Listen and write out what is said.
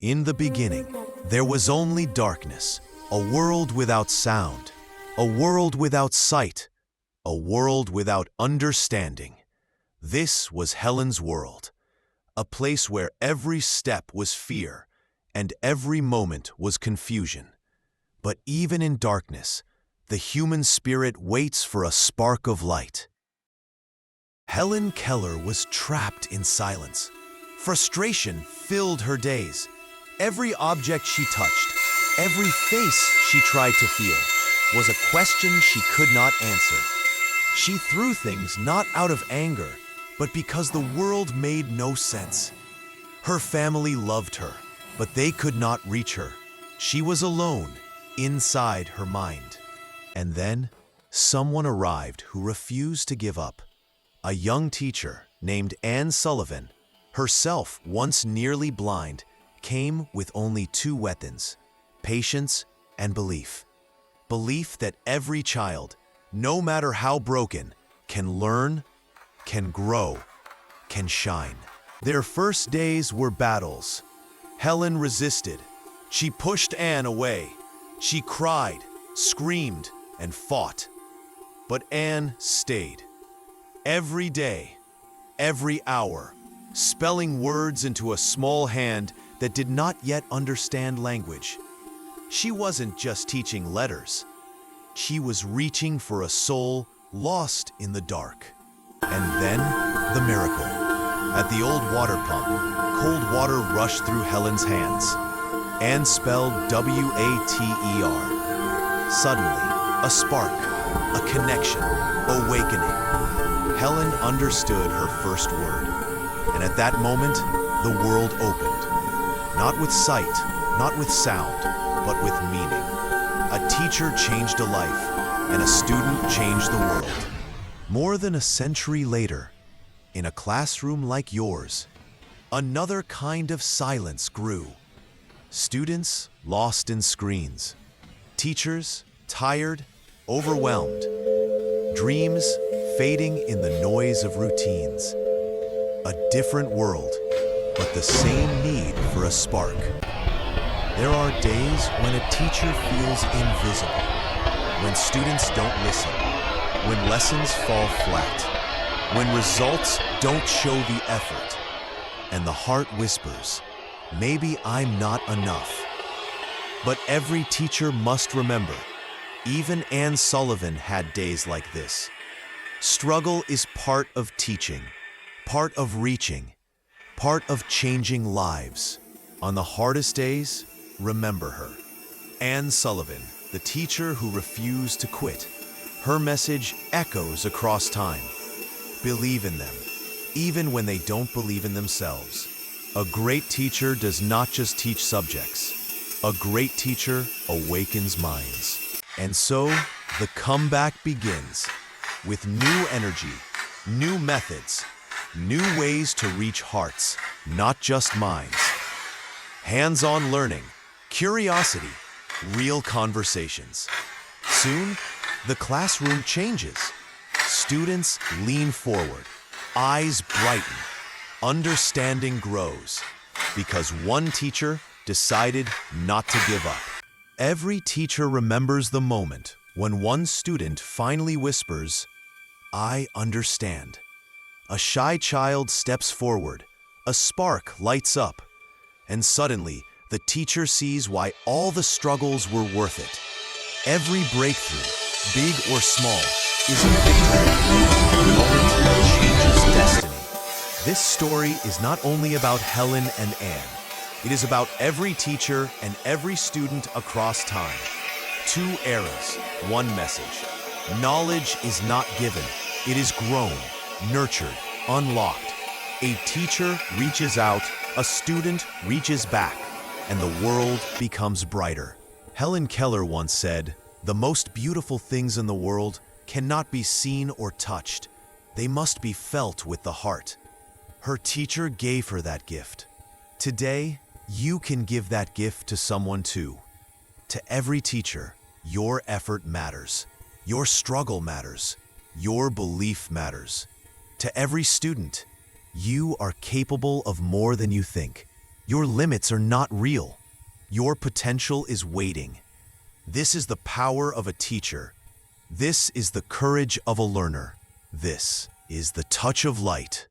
In the beginning, there was only darkness, a world without sound, a world without sight, a world without understanding. This was Helen's world, a place where every step was fear and every moment was confusion. But even in darkness, the human spirit waits for a spark of light. Helen Keller was trapped in silence. Frustration filled her days. Every object she touched, every face she tried to feel, was a question she could not answer. She threw things not out of anger, but because the world made no sense. Her family loved her, but they could not reach her. She was alone, inside her mind. And then, someone arrived who refused to give up. A young teacher named Anne Sullivan, herself once nearly blind, came with only two weapons: patience and belief. Belief that every child, no matter how broken, can learn, can grow, can shine. Their first days were battles. Helen resisted. She pushed Anne away. She cried, screamed, and fought. But Anne stayed. Every day, every hour, spelling words into a small hand that did not yet understand language. She wasn't just teaching letters. She was reaching for a soul lost in the dark. And then, the miracle. At the old water pump, cold water rushed through Helen's hands. Anne spelled W-A-T-E-R. Suddenly, a spark, a connection, awakening. Helen understood her first word, and at that moment, the world opened. Not with sight, not with sound, but with meaning. A teacher changed a life, and a student changed the world. More than a century later, in a classroom like yours, another kind of silence grew. Students lost in screens. Teachers tired, overwhelmed. Dreams fading in the noise of routines. A different world, but the same need for a spark. There are days when a teacher feels invisible, when students don't listen, when lessons fall flat, when results don't show the effort, and the heart whispers, maybe I'm not enough. But every teacher must remember, even Anne Sullivan had days like this. Struggle is part of teaching, part of reaching, part of changing lives. On the hardest days, remember her. Anne Sullivan, the teacher who refused to quit. Her message echoes across time. Believe in them, even when they don't believe in themselves. A great teacher does not just teach subjects. A great teacher awakens minds. And so, the comeback begins with new energy, new methods, new ways to reach hearts, not just minds. Hands-on learning, curiosity, real conversations. Soon, the classroom changes. Students lean forward, eyes brighten, understanding grows, because one teacher decided not to give up. Every teacher remembers the moment when one student finally whispers, "I understand." A shy child steps forward, a spark lights up, and suddenly the teacher sees why all the struggles were worth it. Every breakthrough, big or small, is a victory, a moment that changes destiny. This story is not only about Helen and Anne. It is about every teacher and every student across time. Two eras, one message. Knowledge is not given. It is grown, nurtured, unlocked. A teacher reaches out, a student reaches back, and the world becomes brighter. Helen Keller once said, "The most beautiful things in the world cannot be seen or touched. They must be felt with the heart." Her teacher gave her that gift. Today, you can give that gift to someone too. To every teacher, your effort matters. Your struggle matters. Your belief matters. To every student, you are capable of more than you think. Your limits are not real. Your potential is waiting. This is the power of a teacher. This is the courage of a learner. This is the touch of light.